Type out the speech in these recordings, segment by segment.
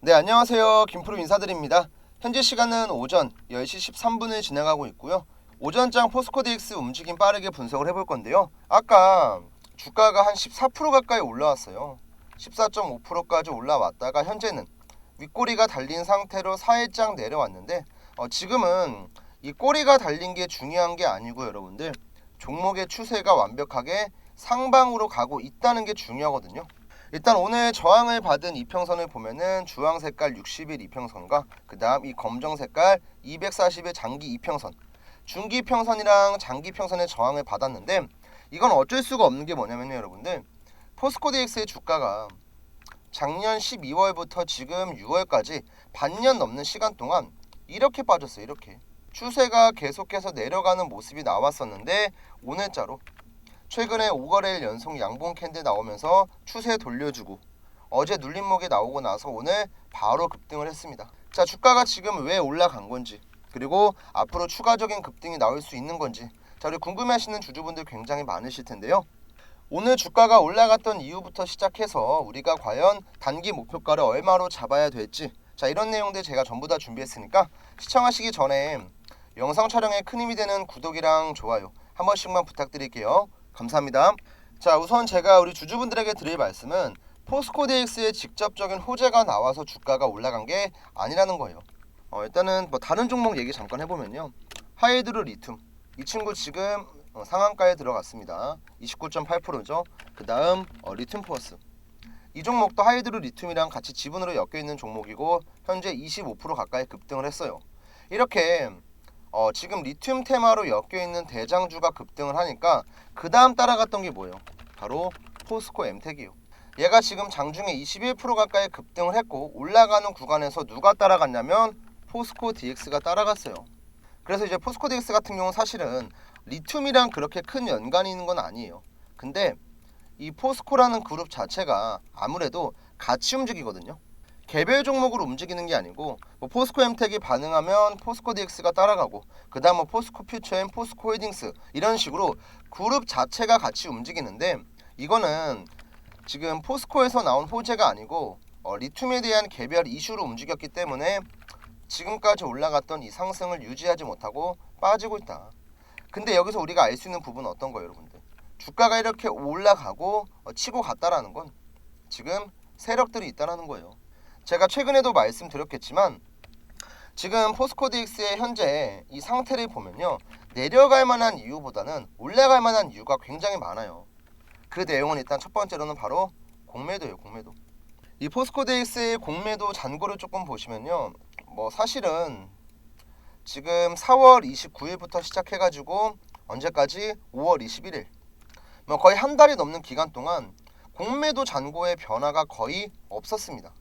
네, 안녕하세요. 김프로 인사드립니다. 현재 시간은 오전 10시 13분을 진행하고 있고요. 오전장 포스코 DX 움직임 빠르게 분석을 해볼 건데요. 아까 주가가 한 14% 가까이 올라왔어요. 14.5%까지 올라왔다가 현재는 윗꼬리가 달린 상태로 4일장 내려왔는데 지금은 이 꼬리가 달린 게 중요한 게 아니고 여러분들 종목의 추세가 완벽하게 상방으로 가고 있다는 게 중요하거든요. 일단 오늘 저항을 받은 이평선을 보면은 주황 색깔 60일 이평선과 그 다음 이 검정 색깔 240일 장기 이평선, 중기 이평선이랑 장기 이평선의 저항을 받았는데 이건 어쩔 수가 없는 게 뭐냐면요 여러분들, 포스코 DX의 주가가 작년 12월부터 지금 6월까지 반년 넘는 시간 동안 이렇게 빠졌어요. 이렇게 추세가 계속해서 내려가는 모습이 나왔었는데 오늘자로 최근에 5거래일 연속 양봉 캔들 나오면서 추세 돌려주고 어제 눌림목에 나오고 나서 오늘 바로 급등을 했습니다. 자, 주가가 지금 왜 올라간 건지, 그리고 앞으로 추가적인 급등이 나올 수 있는 건지, 자, 우리 궁금해하시는 주주분들 굉장히 많으실 텐데요. 오늘 주가가 올라갔던 이유부터 시작해서 우리가 과연 단기 목표가를 얼마로 잡아야 될지, 자, 이런 내용들 제가 전부 다 준비했으니까 시청하시기 전에 영상 촬영에 큰 힘이 되는 구독이랑 좋아요 한 번씩만 부탁드릴게요. 감사합니다. 자, 우선 제가 우리 주주분들에게 드릴 말씀은 포스코 DX의 직접적인 호재가 나와서 주가가 올라간 게 아니라는 거예요. 일단은 뭐 다른 종목 얘기 잠깐 해보면요. 하이드로 리튬, 이 친구 지금 상한가에 들어갔습니다. 29.8%죠. 그 다음 리튬 포어스, 이 종목도 하이드로 리튬이랑 같이 지분으로 엮여 있는 종목이고 현재 25% 가까이 급등을 했어요. 이렇게 지금 리튬 테마로 엮여있는 대장주가 급등을 하니까 그 다음 따라갔던 게 뭐예요? 바로 포스코 엠텍이요. 얘가 지금 장중에 21% 가까이 급등을 했고 올라가는 구간에서 누가 따라갔냐면 포스코 DX가 따라갔어요. 그래서 이제 포스코 DX 같은 경우는 사실은 리튬이랑 그렇게 큰 연관이 있는 건 아니에요. 근데 이 포스코라는 그룹 자체가 아무래도 같이 움직이거든요. 개별 종목으로 움직이는 게 아니고 뭐 포스코 엠텍이 반응하면 포스코 DX가 따라가고 그 다음 뭐 포스코 퓨처엠, 포스코 홀딩스 이런 식으로 그룹 자체가 같이 움직이는데 이거는 지금 포스코에서 나온 호재가 아니고 리튬에 대한 개별 이슈로 움직였기 때문에 지금까지 올라갔던 이 상승을 유지하지 못하고 빠지고 있다. 근데 여기서 우리가 알 수 있는 부분은 어떤 거예요 여러분들? 주가가 이렇게 올라가고 치고 갔다라는 건 지금 세력들이 있다라는 거예요. 제가 최근에도 말씀드렸겠지만 지금 포스코 DX의 현재 이 상태를 보면요, 내려갈 만한 이유보다는 올라갈 만한 이유가 굉장히 많아요. 그 내용은 일단 첫 번째로는 바로 공매도예요. 공매도. 이 포스코 DX의 공매도 잔고를 조금 보시면요, 뭐 사실은 지금 4월 29일부터 시작해가지고 언제까지 5월 21일 뭐 거의 한 달이 넘는 기간 동안 공매도 잔고의 변화가 거의 없었습니다.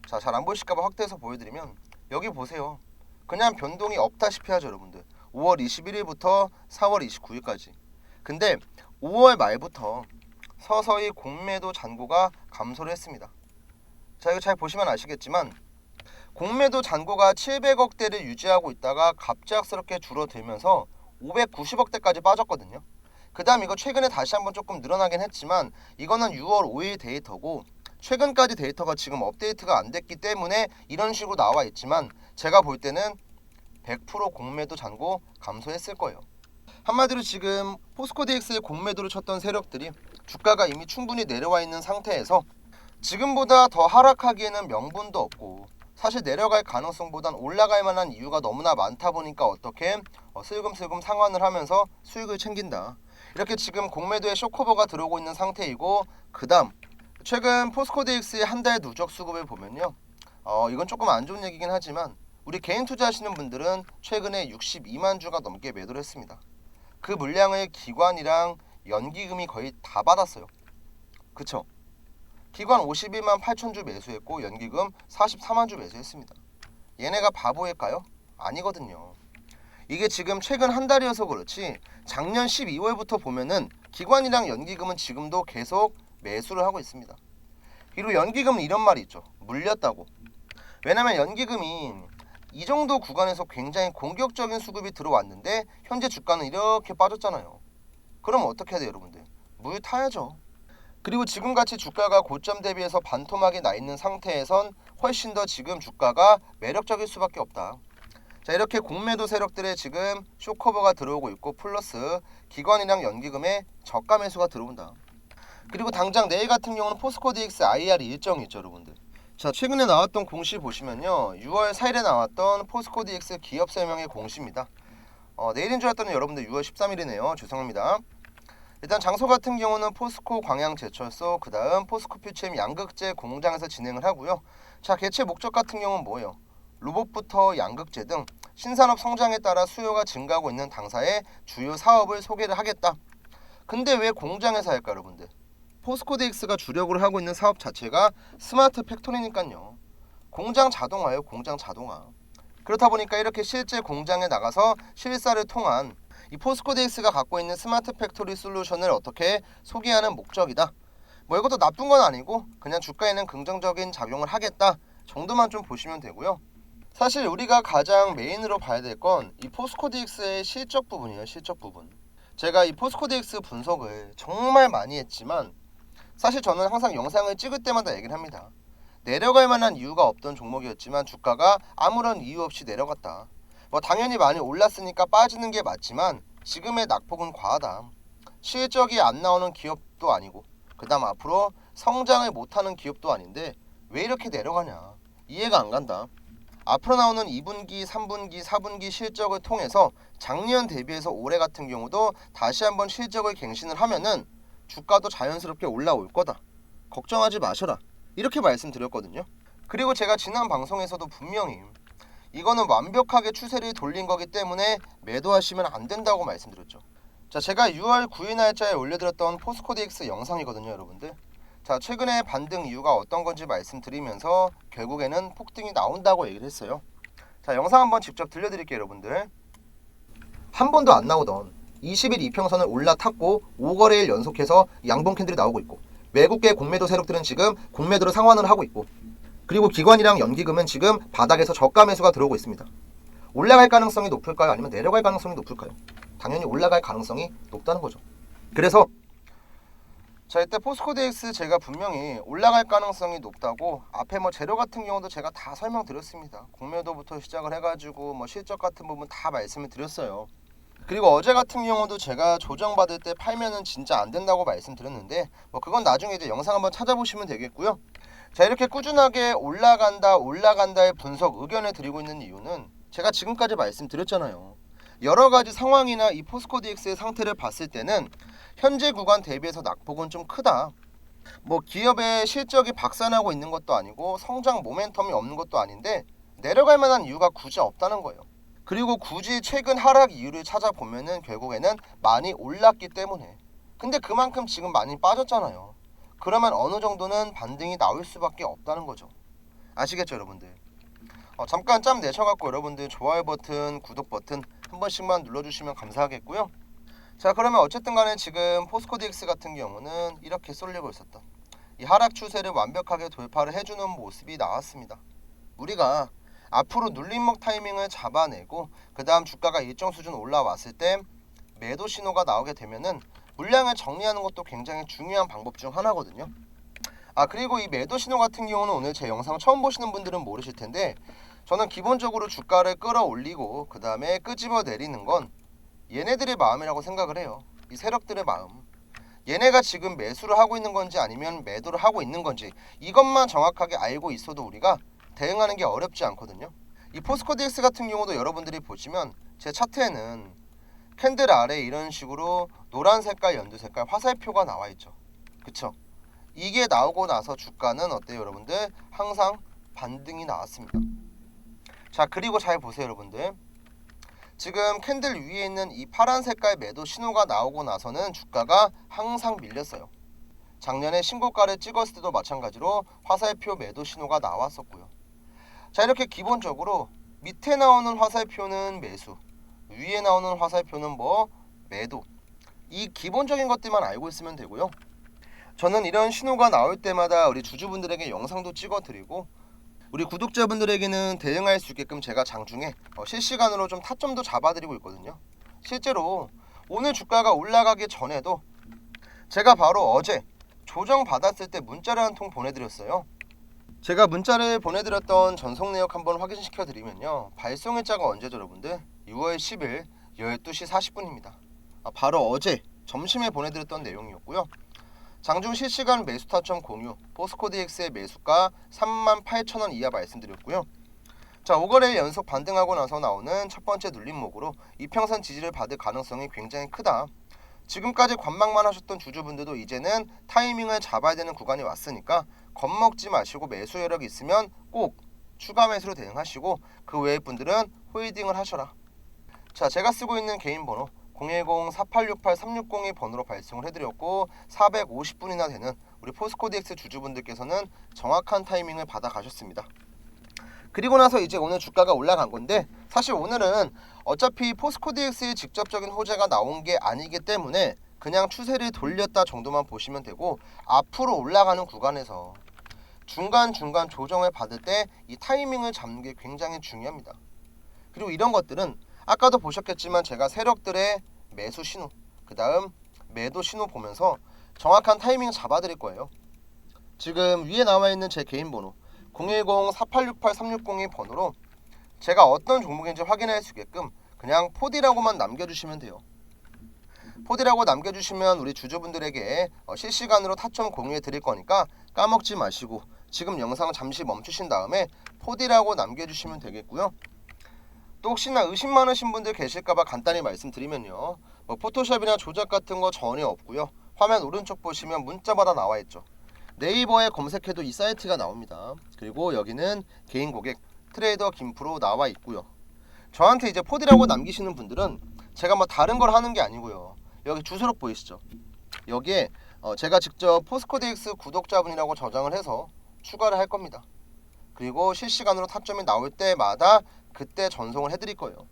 자, 잘 안 보이실까봐 확대해서 보여드리면 여기 보세요. 그냥 변동이 없다시피 하죠 여러분들. 5월 21일부터 4월 29일까지. 근데 5월 말부터 서서히 공매도 잔고가 감소를 했습니다. 자, 이거 잘 보시면 아시겠지만 공매도 잔고가 700억대를 유지하고 있다가 갑작스럽게 줄어들면서 590억대까지 빠졌거든요. 그 다음 이거 최근에 다시 한번 조금 늘어나긴 했지만 이거는 6월 5일 데이터고 최근까지 데이터가 지금 업데이트가 안 됐기 때문에 이런 식으로 나와 있지만 제가 볼 때는 100% 공매도 잔고 감소했을 거예요. 한마디로 지금 포스코 DX의 공매도를 쳤던 세력들이 주가가 이미 충분히 내려와 있는 상태에서 지금보다 더 하락하기에는 명분도 없고 사실 내려갈 가능성보단 올라갈 만한 이유가 너무나 많다 보니까 어떻게 슬금슬금 상환을 하면서 수익을 챙긴다. 이렇게 지금 공매도에 쇼커버가 들어오고 있는 상태이고 그 다음 최근 포스코 DX의 한 달 누적 수급을 보면요, 이건 조금 안 좋은 얘기긴 하지만 우리 개인 투자하시는 분들은 최근에 62만 주가 넘게 매도를 했습니다. 그 물량을 기관이랑 연기금이 거의 다 받았어요. 그쵸? 기관 51만 8천 주 매수했고 연기금 44만 주 매수했습니다. 얘네가 바보일까요? 아니거든요. 이게 지금 최근 한 달이어서 그렇지 작년 12월부터 보면은 기관이랑 연기금은 지금도 계속 매수를 하고 있습니다. 그리고 연기금은 이런 말이 있죠. 물렸다고. 왜냐면 연기금이 이 정도 구간에서 굉장히 공격적인 수급이 들어왔는데 현재 주가는 이렇게 빠졌잖아요. 그럼 어떻게 해야 돼요 여러분들? 물 타야죠. 그리고 지금같이 주가가 고점 대비해서 반토막이 나 있는 상태에선 훨씬 더 지금 주가가 매력적일 수밖에 없다. 자, 이렇게 공매도 세력들의 지금 쇼커버가 들어오고 있고 플러스 기관이랑 연기금의 저가 매수가 들어온다. 그리고 당장 내일 같은 경우는 포스코 DX IR 일정이 있죠, 여러분들. 자, 최근에 나왔던 공시 보시면요, 6월 4일에 나왔던 포스코 DX 기업 설명의 공시입니다. 내일인 줄 알았더니 여러분들 6월 13일이네요. 죄송합니다. 일단 장소 같은 경우는 포스코 광양제철소, 그 다음 포스코 퓨체엠 양극재 공장에서 진행을 하고요. 자, 개최 목적 같은 경우는 뭐예요? 로봇부터 양극재 등 신산업 성장에 따라 수요가 증가하고 있는 당사의 주요 사업을 소개를 하겠다. 근데 왜 공장에서 할까, 여러분들? 포스코 DX가 주력으로 하고 있는 사업 자체가 스마트 팩토리니까요. 공장 자동화예요, 공장 자동화. 그렇다 보니까 이렇게 실제 공장에 나가서 실사를 통한 이 포스코 DX가 갖고 있는 스마트 팩토리 솔루션을 어떻게 소개하는 목적이다. 뭐 이것도 나쁜 건 아니고 그냥 주가에는 긍정적인 작용을 하겠다 정도만 좀 보시면 되고요. 사실 우리가 가장 메인으로 봐야 될 건 이 포스코 DX의 실적 부분이에요. 실적 부분. 제가 이 포스코 DX 분석을 정말 많이 했지만 사실 저는 항상 영상을 찍을 때마다 얘기를 합니다. 내려갈 만한 이유가 없던 종목이었지만 주가가 아무런 이유 없이 내려갔다. 뭐 당연히 많이 올랐으니까 빠지는 게 맞지만 지금의 낙폭은 과하다. 실적이 안 나오는 기업도 아니고 그 다음 앞으로 성장을 못하는 기업도 아닌데 왜 이렇게 내려가냐. 이해가 안 간다. 앞으로 나오는 2분기, 3분기, 4분기 실적을 통해서 작년 대비해서 올해 같은 경우도 다시 한번 실적을 갱신을 하면은 주가도 자연스럽게 올라올 거다. 걱정하지 마셔라. 이렇게 말씀드렸거든요. 그리고 제가 지난 방송에서도 분명히 이거는 완벽하게 추세를 돌린 거기 때문에 매도하시면 안 된다고 말씀드렸죠. 자, 제가 6월 9일 날짜에 올려드렸던 포스코 DX 영상이거든요, 여러분들. 자, 최근에 반등 이유가 어떤 건지 말씀드리면서 결국에는 폭등이 나온다고 얘기를 했어요. 자, 영상 한번 직접 들려드릴게요, 여러분들. 한 번도 안 나오던 20일 이평선을 올라탔고 5거래일 연속해서 양봉 캔들이 나오고 있고 외국계 공매도 세력들은 지금 공매도로 상환을 하고 있고 그리고 기관이랑 연기금은 지금 바닥에서 저가 매수가 들어오고 있습니다. 올라갈 가능성이 높을까요? 아니면 내려갈 가능성이 높을까요? 당연히 올라갈 가능성이 높다는 거죠. 그래서 자, 이때 포스코 DX 제가 분명히 올라갈 가능성이 높다고 앞에 뭐 재료 같은 경우도 제가 다 설명드렸습니다. 공매도부터 시작을 해가지고 뭐 실적 같은 부분 다 말씀을 드렸어요. 그리고 어제 같은 경우도 제가 조정받을 때 팔면은 진짜 안 된다고 말씀드렸는데 뭐 그건 나중에 이제 영상 한번 찾아보시면 되겠고요. 자, 이렇게 꾸준하게 올라간다의 분석 의견을 드리고 있는 이유는 제가 지금까지 말씀드렸잖아요. 여러 가지 상황이나 이 포스코 DX의 상태를 봤을 때는 현재 구간 대비해서 낙폭은 좀 크다. 뭐 기업의 실적이 박산하고 있는 것도 아니고 성장 모멘텀이 없는 것도 아닌데 내려갈 만한 이유가 굳이 없다는 거예요. 그리고 굳이 최근 하락 이유를 찾아보면은 결국에는 많이 올랐기 때문에. 근데 그만큼 지금 많이 빠졌잖아요. 그러면 어느 정도는 반등이 나올 수밖에 없다는 거죠. 아시겠죠, 여러분들? 잠깐 짬 내셔갖고 여러분들 좋아요 버튼, 구독 버튼 한 번씩만 눌러주시면 감사하겠고요. 자, 그러면 어쨌든 간에 지금 포스코 DX 같은 경우는 이렇게 쏠리고 있었던 이 하락 추세를 완벽하게 돌파를 해주는 모습이 나왔습니다. 우리가 앞으로 눌림목 타이밍을 잡아내고 그 다음 주가가 일정 수준 올라왔을 때 매도 신호가 나오게 되면은 물량을 정리하는 것도 굉장히 중요한 방법 중 하나거든요. 그리고 이 매도 신호 같은 경우는 오늘 제 영상 처음 보시는 분들은 모르실 텐데 저는 기본적으로 주가를 끌어올리고 그 다음에 끄집어 내리는 건 얘네들의 마음이라고 생각을 해요. 이 세력들의 마음. 얘네가 지금 매수를 하고 있는 건지 아니면 매도를 하고 있는 건지 이것만 정확하게 알고 있어도 우리가 대응하는 게 어렵지 않거든요. 이 포스코 DX 같은 경우도 여러분들이 보시면 제 차트에는 캔들 아래 이런 식으로 노란 색깔, 연두 색깔 화살표가 나와 있죠. 그쵸? 이게 나오고 나서 주가는 어때요, 여러분들? 항상 반등이 나왔습니다. 자, 그리고 잘 보세요, 여러분들. 지금 캔들 위에 있는 이 파란 색깔 매도 신호가 나오고 나서는 주가가 항상 밀렸어요. 작년에 신고가를 찍었을 때도 마찬가지로 화살표 매도 신호가 나왔었고요. 자, 이렇게 기본적으로 밑에 나오는 화살표는 매수, 위에 나오는 화살표는 뭐 매도. 이 기본적인 것들만 알고 있으면 되고요. 저는 이런 신호가 나올 때마다 우리 주주분들에게 영상도 찍어드리고 우리 구독자분들에게는 대응할 수 있게끔 제가 장중에 실시간으로 좀 타점도 잡아드리고 있거든요. 실제로 오늘 주가가 올라가기 전에도 제가 바로 어제 조정 받았을 때 문자를 한 통 보내드렸어요. 제가 문자를 보내드렸던 전송 내역 한번 확인시켜 드리면요, 발송일자가 언제죠 여러분들? 6월 10일 12시 40분입니다. 바로 어제 점심에 보내드렸던 내용이었고요. 장중 실시간 매수 타점 공유, 포스코 DX의 매수가 38,000원 이하 말씀드렸고요. 자, 5거래일 연속 반등하고 나서 나오는 첫 번째 눌림목으로 이평선 지지를 받을 가능성이 굉장히 크다. 지금까지 관망만 하셨던 주주분들도 이제는 타이밍을 잡아야 되는 구간이 왔으니까 겁먹지 마시고 매수 여력이 있으면 꼭 추가 매수로 대응하시고, 그 외의 분들은 홀딩을 하셔라. 자, 제가 쓰고 있는 개인 번호 010-4868-360이 번호로 발송을 해드렸고, 450분이나 되는 우리 포스코 DX 주주분들께서는 정확한 타이밍을 받아 가셨습니다. 그리고 나서 이제 오늘 주가가 올라간 건데, 사실 오늘은 어차피 포스코 DX의 직접적인 호재가 나온 게 아니기 때문에 그냥 추세를 돌렸다 정도만 보시면 되고, 앞으로 올라가는 구간에서 중간중간 조정을 받을 때 이 타이밍을 잡는 게 굉장히 중요합니다. 그리고 이런 것들은 아까도 보셨겠지만 제가 세력들의 매수 신호, 그 다음 매도 신호 보면서 정확한 타이밍 잡아드릴 거예요. 지금 위에 나와 있는 제 개인 번호 010-4868-360의 번호로 제가 어떤 종목인지 확인할 수 있게끔 그냥 포디라고만 남겨주시면 돼요. 포디라고 남겨주시면 우리 주주분들에게 실시간으로 타점 공유해 드릴 거니까 까먹지 마시고 지금 영상 잠시 멈추신 다음에 포디라고 남겨주시면 되겠고요. 또 혹시나 의심 많으신 분들 계실까봐 간단히 말씀드리면요, 포토샵이나 조작 같은 거 전혀 없고요. 화면 오른쪽 보시면 문자마다 나와 있죠. 네이버에 검색해도 이 사이트가 나옵니다. 그리고 여기는 개인 고객 트레이더 김프로 나와 있고요. 저한테 이제 포디라고 남기시는 분들은 제가 다른 걸 하는 게 아니고요. 여기 주소록 보이시죠? 여기에 제가 직접 포스코 DX 구독자분이라고 저장을 해서 추가를 할 겁니다. 그리고 실시간으로 타점이 나올 때마다 그때 전송을 해드릴 거예요.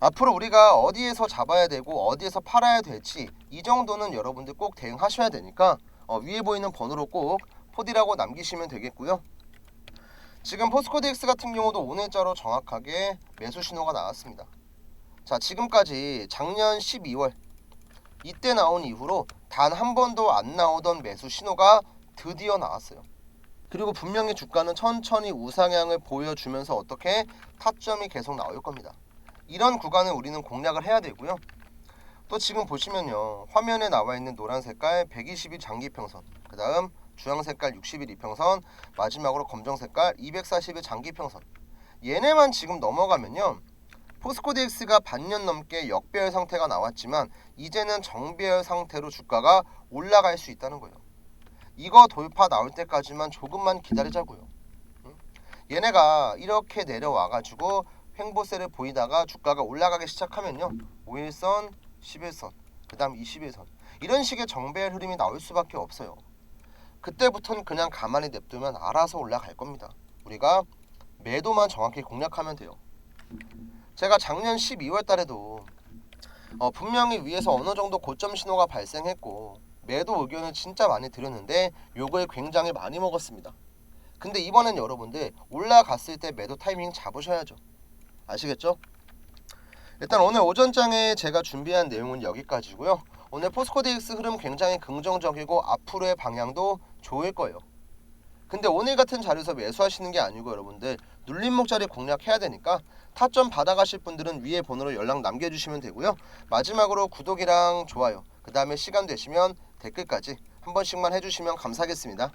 앞으로 우리가 어디에서 잡아야 되고 어디에서 팔아야 될지 이 정도는 여러분들 꼭 대응하셔야 되니까 위에 보이는 번호로 꼭 포디라고 남기시면 되겠고요. 지금 포스코 DX 같은 경우도 오늘자로 정확하게 매수 신호가 나왔습니다. 자, 지금까지 작년 12월 이때 나온 이후로 단 한 번도 안 나오던 매수 신호가 드디어 나왔어요. 그리고 분명히 주가는 천천히 우상향을 보여주면서 어떻게 타점이 계속 나올 겁니다. 이런 구간을 우리는 공략을 해야 되고요. 또 지금 보시면요, 화면에 나와 있는 노란 색깔 120일 장기평선, 그 다음 주황 색깔 60일 이평선, 마지막으로 검정 색깔 240일 장기평선, 얘네만 지금 넘어가면요, 포스코 DX가 반년 넘게 역배열 상태가 나왔지만 이제는 정배열 상태로 주가가 올라갈 수 있다는 거예요. 이거 돌파 나올 때까지만 조금만 기다리자고요. 얘네가 이렇게 내려와가지고 횡보세를 보이다가 주가가 올라가기 시작하면요, 5일선, 11선, 그 다음 21선, 이런 식의 정배열 흐름이 나올 수밖에 없어요. 그때부터는 그냥 가만히 냅두면 알아서 올라갈 겁니다. 우리가 매도만 정확히 공략하면 돼요. 제가 작년 12월 달에도 분명히 위에서 어느 정도 고점 신호가 발생했고 매도 의견을 진짜 많이 드렸는데 욕을 굉장히 많이 먹었습니다. 근데 이번엔 여러분들 올라갔을 때 매도 타이밍 잡으셔야죠. 아시겠죠? 일단 오늘 오전장에 제가 준비한 내용은 여기까지고요. 오늘 포스코 DX 흐름 굉장히 긍정적이고 앞으로의 방향도 좋을 거예요. 근데 오늘 같은 자리에서 매수하시는 게 아니고 여러분들 눌림목 자리 공략해야 되니까 타점 받아가실 분들은 위에 번호로 연락 남겨주시면 되고요. 마지막으로 구독이랑 좋아요, 그 다음에 시간 되시면 댓글까지 한 번씩만 해주시면 감사하겠습니다.